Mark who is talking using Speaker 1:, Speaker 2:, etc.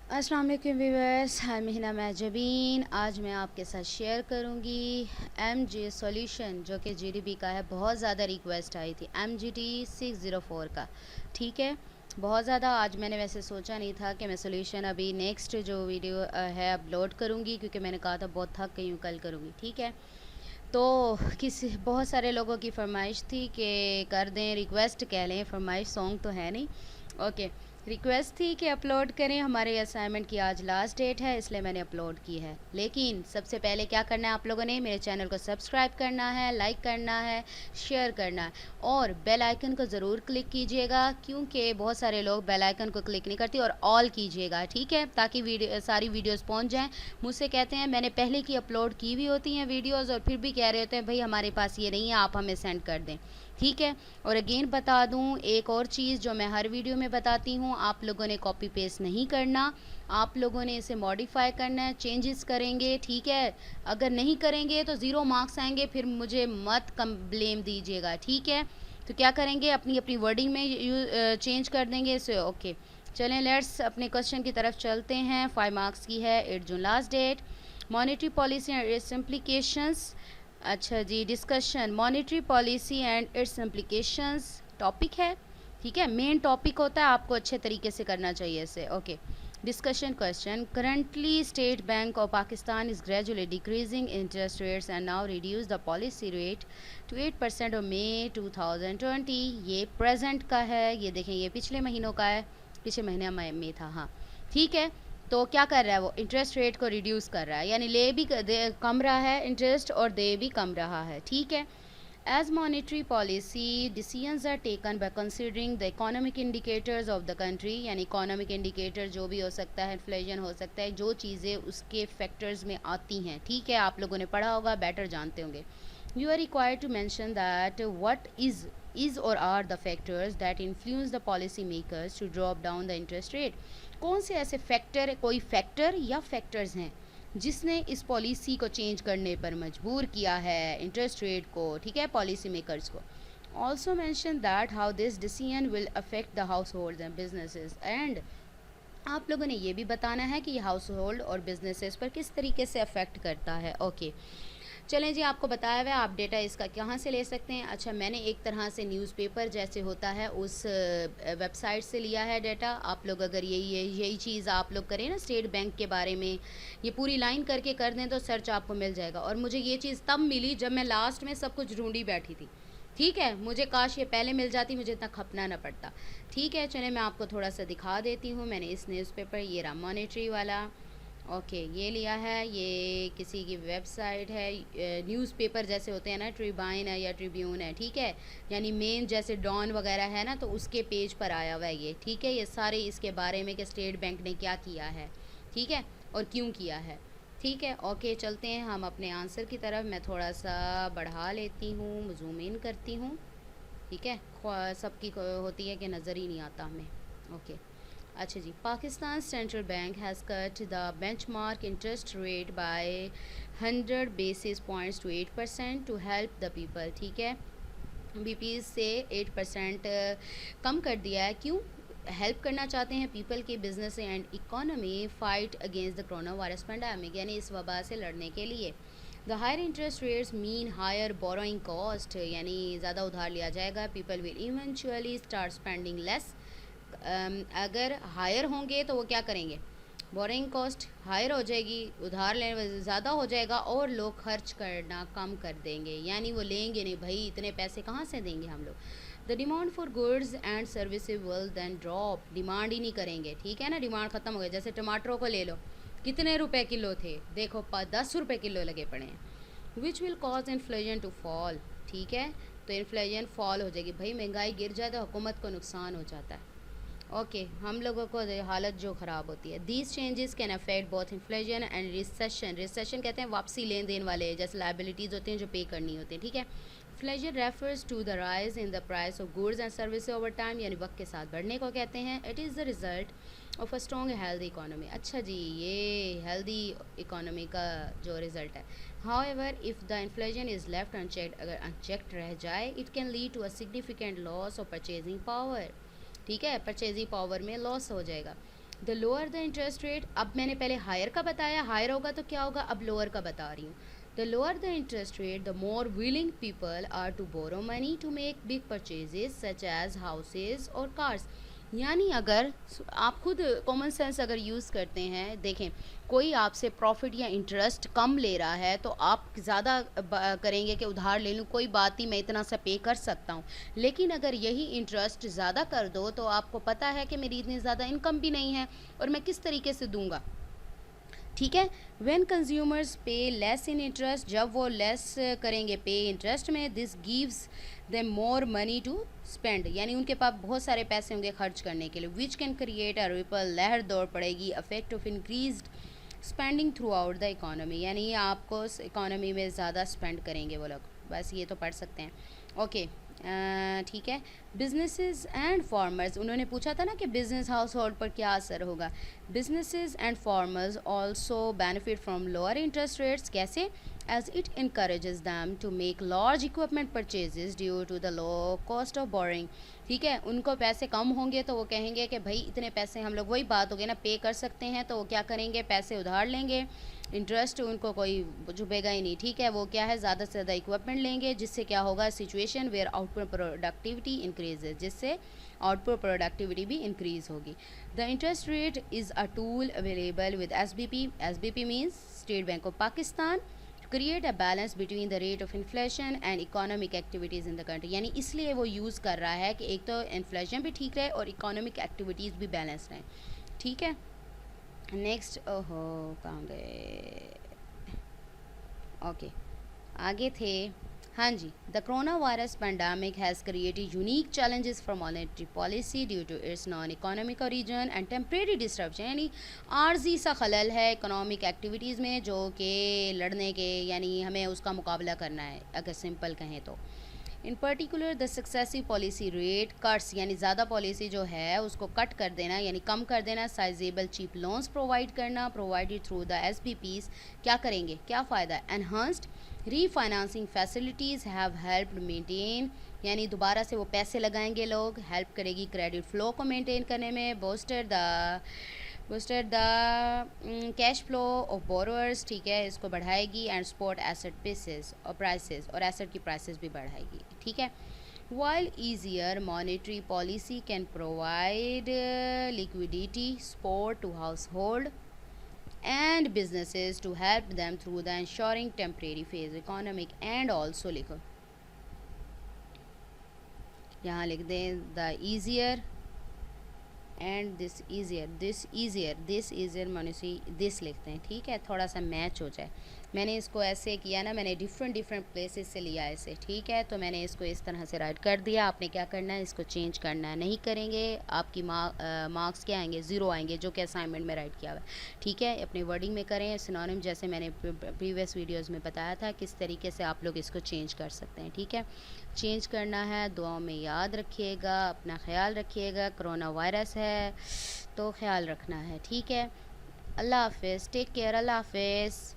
Speaker 1: अस्सलाम वालेकुम व्यूअर्स, हाय महिना मैं जबीन। आज मैं आपके साथ शेयर करूंगी MG सॉल्यूशन जो कि GDP का है। बहुत ज़्यादा रिक्वेस्ट आई थी MGT 604 का, ठीक है, बहुत ज़्यादा। आज मैंने वैसे सोचा नहीं था कि मैं सॉल्यूशन अभी नेक्स्ट जो वीडियो है अपलोड करूंगी, क्योंकि मैंने कहा था बहुत थक गई हूँ, कल करूँगी, ठीक है। तो किसी बहुत सारे लोगों की फरमाइश थी कि कर दें, रिक्वेस्ट कह लें, फरमाइश सॉन्ग तो है नहीं, ओके। रिक्वेस्ट थी कि अपलोड करें, हमारे असाइनमेंट की आज लास्ट डेट है, इसलिए मैंने अपलोड की है। लेकिन सबसे पहले क्या करना है, आप लोगों ने मेरे चैनल को सब्सक्राइब करना है, लाइक करना है, शेयर करना है और बेल आइकन को ज़रूर क्लिक कीजिएगा, क्योंकि बहुत सारे लोग बेल आइकन को क्लिक नहीं करते। और ऑल कीजिएगा, ठीक है, ताकि सारी वीडियोस पहुंच जाएं। मुझसे कहते हैं मैंने पहले की अपलोड की भी होती हैं वीडियोस, और फिर भी कह रहे होते हैं भाई हमारे पास ये नहीं है, आप हमें सेंड कर दें, ठीक है। और अगेन बता दूं एक और चीज़ जो मैं हर वीडियो में बताती हूँ, आप लोगों ने कॉपी पेस्ट नहीं करना, आप लोगों ने इसे मॉडिफाई करना है, चेंजेस करेंगे, ठीक है। अगर नहीं करेंगे तो 0 मार्क्स आएंगे, फिर मुझे मत कम ब्लेम दीजिएगा, ठीक है। तो क्या करेंगे, अपनी अपनी वर्डिंग में चेंज कर देंगे इसे, ओके। चलें, लेट्स अपने क्वेश्चन की तरफ चलते हैं। 5 मार्क्स की है, 8 जून last date. Monetary policy and its implications. अच्छा जी, discussion monetary policy and its implications topic है, ठीक है, मेन टॉपिक होता है, आपको अच्छे तरीके से करना चाहिए इसे, okay. Discussion question, currently State Bank of Pakistan is gradually decreasing interest rates and now reduce the policy rate to 8% of May 2020। ये प्रेजेंट का है, ये देखें, ये पिछले महीनों का है, पिछले महीने में था, हाँ, ठीक है। तो क्या कर रहा है वो, इंटरेस्ट रेट को रिड्यूस कर रहा है, यानी ले भी कम रहा है इंटरेस्ट और दे भी कम रहा है, ठीक है। As monetary policy decisions are taken by considering the economic indicators of the country, यानी इकोनॉमिक इंडिकेटर जो भी हो सकता है, इन्फ्लेशन हो सकता है, जो चीज़ें उसके फैक्टर्स में आती हैं, ठीक है, आप लोगों ने पढ़ा होगा, बेटर जानते होंगे। You are required to mention that what is or are the factors that influence the policy makers to drop down the interest rate। कौन से ऐसे फैक्टर, कोई फैक्टर या फैक्टर्स हैं जिसने इस पॉलिसी को चेंज करने पर मजबूर किया है, इंटरेस्ट रेट को, ठीक है, पॉलिसी मेकर्स को। Also mention that how this decision will affect the house hold and businesses, and आप लोगों ने ये भी बताना है कि ये हाउस होल्ड और बिजनेसेस पर किस तरीके से अफेक्ट करता है, ओके। चलें जी, आपको बताया हुआ है, आप डेटा इसका कहाँ से ले सकते हैं। अच्छा, मैंने एक तरह से न्यूज़पेपर जैसे होता है उस वेबसाइट से लिया है डेटा। आप लोग अगर यही चीज़ आप लोग करें ना, स्टेट बैंक के बारे में ये पूरी लाइन करके कर दें तो सर्च आपको मिल जाएगा। और मुझे ये चीज़ तब मिली जब मैं लास्ट में सब कुछ ढूंढी बैठी थी, ठीक है, मुझे काश ये पहले मिल जाती, मुझे इतना खपना ना पड़ता, ठीक है। चले, मैं आपको थोड़ा सा दिखा देती हूँ। मैंने इस न्यूज़पेपर, ये रहा मॉनेटरी वाला, ओके, ये लिया है, ये किसी की वेबसाइट है, न्यूज़पेपर जैसे होते हैं ना, ट्रिबाइन है या ट्रिब्यून है, ठीक है, यानी मेन जैसे डॉन वगैरह है ना, तो उसके पेज पर आया हुआ है ये, ठीक है। ये सारे इसके बारे में कि स्टेट बैंक ने क्या किया है, ठीक है, और क्यों किया है, ठीक है, ओके। चलते हैं हम अपने आंसर की तरफ। मैं थोड़ा सा बढ़ा लेती हूँ, जूम इन करती हूँ, ठीक है, सबकी होती है कि नज़र ही नहीं आता हमें, ओके। अच्छा जी, Pakistan central bank has cut the benchmark interest rate by 100 basis points to 8% to help the people, ठीक है, बीपी से 8% कम कर दिया है, क्यों, हेल्प करना चाहते हैं पीपल के business and economy fight against the corona virus pandemic, यानी इस वबा से लड़ने के लिए। The higher interest rates mean higher borrowing cost, यानी ज़्यादा उधार लिया जाएगा, people will eventually start spending less. अगर हायर होंगे तो वो क्या करेंगे, बोरिंग कॉस्ट हायर हो जाएगी, उधार लेने ज़्यादा हो जाएगा और लोग खर्च करना कम कर देंगे, यानी वो लेंगे नहीं, भाई इतने पैसे कहाँ से देंगे हम लोग। The demand for goods and services will then drop, demand ही नहीं करेंगे, ठीक है ना, डिमांड ख़त्म हो गई। जैसे टमाटरों को ले लो, कितने रुपए किलो थे, देखो 10 रुपये किलो लगे पड़े हैं। Which will cause inflation to fall, ठीक है, तो इन्फ्लेशन फॉल हो जाएगी, भाई महंगाई गिर जाए तो हुकूमत को नुकसान हो जाता है, ओके, हम लोगों को हालत जो ख़राब होती है। These changes can affect both inflation and recession, recession कहते हैं वापसी लेन देन वाले, जैसे लाइबिलिटीज़ होती हैं जो पे करनी होती हैं, ठीक है। Inflation refers to the rise in the price of goods and services over time, यानी वक्त के साथ बढ़ने को कहते हैं। It is the result of a strong healthy economy, अच्छा जी, ये हेल्दी इकोनॉमी का जो रिज़ल्ट है। However if the inflation is left unchecked, अगर अनचेक्ड रह जाए, it can lead to a significant loss of purchasing power, ठीक है, परचेजिंग पावर में लॉस हो जाएगा। The lower the interest rate, अब मैंने पहले हायर का बताया, हायर होगा तो क्या होगा, अब लोअर का बता रही हूँ। The lower the interest rate the more willing people are to borrow money to make big purchases such as houses और कार्स। यानी अगर आप खुद कॉमन सेंस अगर यूज़ करते हैं, देखें कोई आपसे प्रॉफिट या इंटरेस्ट कम ले रहा है तो आप ज़्यादा करेंगे कि उधार ले लूँ, कोई बात नहीं, मैं इतना सा पे कर सकता हूँ। लेकिन अगर यही इंटरेस्ट ज़्यादा कर दो तो आपको पता है कि मेरी इतनी ज़्यादा इनकम भी नहीं है और मैं किस तरीके से दूंगा। ठीक है, when consumers pay less in interest, जब वो लेस करेंगे पे इंटरेस्ट में, this gives them more money to spend, यानी उनके पास बहुत सारे पैसे होंगे खर्च करने के लिए, which can create a ripple, लहर दौड़ पड़ेगी, affect of increased spending through out the economy, यानी आपको इकोनॉमी में ज़्यादा स्पेंड करेंगे वो लोग। बस ये तो पढ़ सकते हैं। ओके, ठीक है। बिजनेसेस एंड फार्मर्स, उन्होंने पूछा था ना कि बिजनेस हाउस होल्ड पर क्या असर होगा। Businesses and farmers also benefit from lower interest rates, कैसे, as it encourages them to make large equipment purchases due to the low cost of borrowing। ठीक है, उनको पैसे कम होंगे तो वो कहेंगे कि भाई इतने पैसे हम लोग, वही बात हो गई ना, पे कर सकते हैं, तो वो क्या करेंगे, पैसे उधार लेंगे, इंटरेस्ट उनको कोई चुभेगा ही नहीं। ठीक है, वो क्या है, ज़्यादा से ज़्यादा इक्विपमेंट लेंगे, जिससे क्या होगा, situation where output productivity increases, जिससे आउटपुट प्रोडक्टिविटी भी इंक्रीज होगी। The interest rate is a tool available with SBP। SBP means State Bank of Pakistan, create a balance between the rate of inflation and economic activities in the country, यानी इसलिए वो use कर रहा है कि एक तो इन्फ्लेशन भी ठीक रहे और इकोनॉमिक एक्टिविटीज़ भी बैलेंस रहें। ठीक है, नेक्स्ट, ओहो कहाँ गए, ओके आगे थे। हाँ जी, the corona virus pandemic has created unique challenges for monetary policy due to its non economic origin and temporary disruption, यानी आर्जी सा खलल है इकोनॉमिक एक्टिविटीज़ में जो कि लड़ने के, यानी हमें उसका मुकाबला करना है अगर सिंपल कहें तो। इन particular the successive policy rate cuts, यानी ज़्यादा पॉलिसी जो है उसको कट कर देना, यानी कम कर देना, साइजेबल चीप लोन्स प्रोवाइड करना, प्रोवाइडेड थ्रू द SBPs, क्या करेंगे, क्या फ़ायदा, enhanced refinancing facilities have helped maintain, यानी दोबारा से वो पैसे लगाएंगे लोग, हेल्प करेगी क्रेडिट फ्लो को मेंटेन करने में, boosted the cash flow of borrowers, ठीक है, इसको बढ़ाएगी, एंड सपोर्ट एसेट प्राइसेस और एसेट की प्राइसेस भी बढ़ाएगी। ठीक है, while easier monetary policy can provide liquidity support to household and businesses to help them through the ensuring temporary phase economic and also लिखो, यहाँ लिख दें the easier and this easier मनुष्य दिस लिखते हैं। ठीक है, थोड़ा सा मैच हो जाए, मैंने इसको ऐसे किया ना, मैंने डिफरेंट प्लेसेस से लिया ऐसे। ठीक है, तो मैंने इसको इस तरह से राइट कर दिया, आपने क्या करना है, इसको चेंज करना है, नहीं करेंगे आपकी मार्क्स क्या आएंगे, ज़ीरो आएंगे, जो कि असाइनमेंट में राइट किया हुआ है। ठीक है, अपनी वर्डिंग में करें, सिनोनिम जैसे मैंने प्रीवियस वीडियोज़ में बताया था किस तरीके से आप लोग इसको चेंज कर सकते हैं। ठीक है, चेंज करना है, दुआओं में याद रखिएगा, अपना ख्याल रखिएगा, कोरोना वायरस है तो ख्याल रखना है। ठीक है, अल्लाह हाफिज़, टेक केयर, अल्लाह हाफिज़।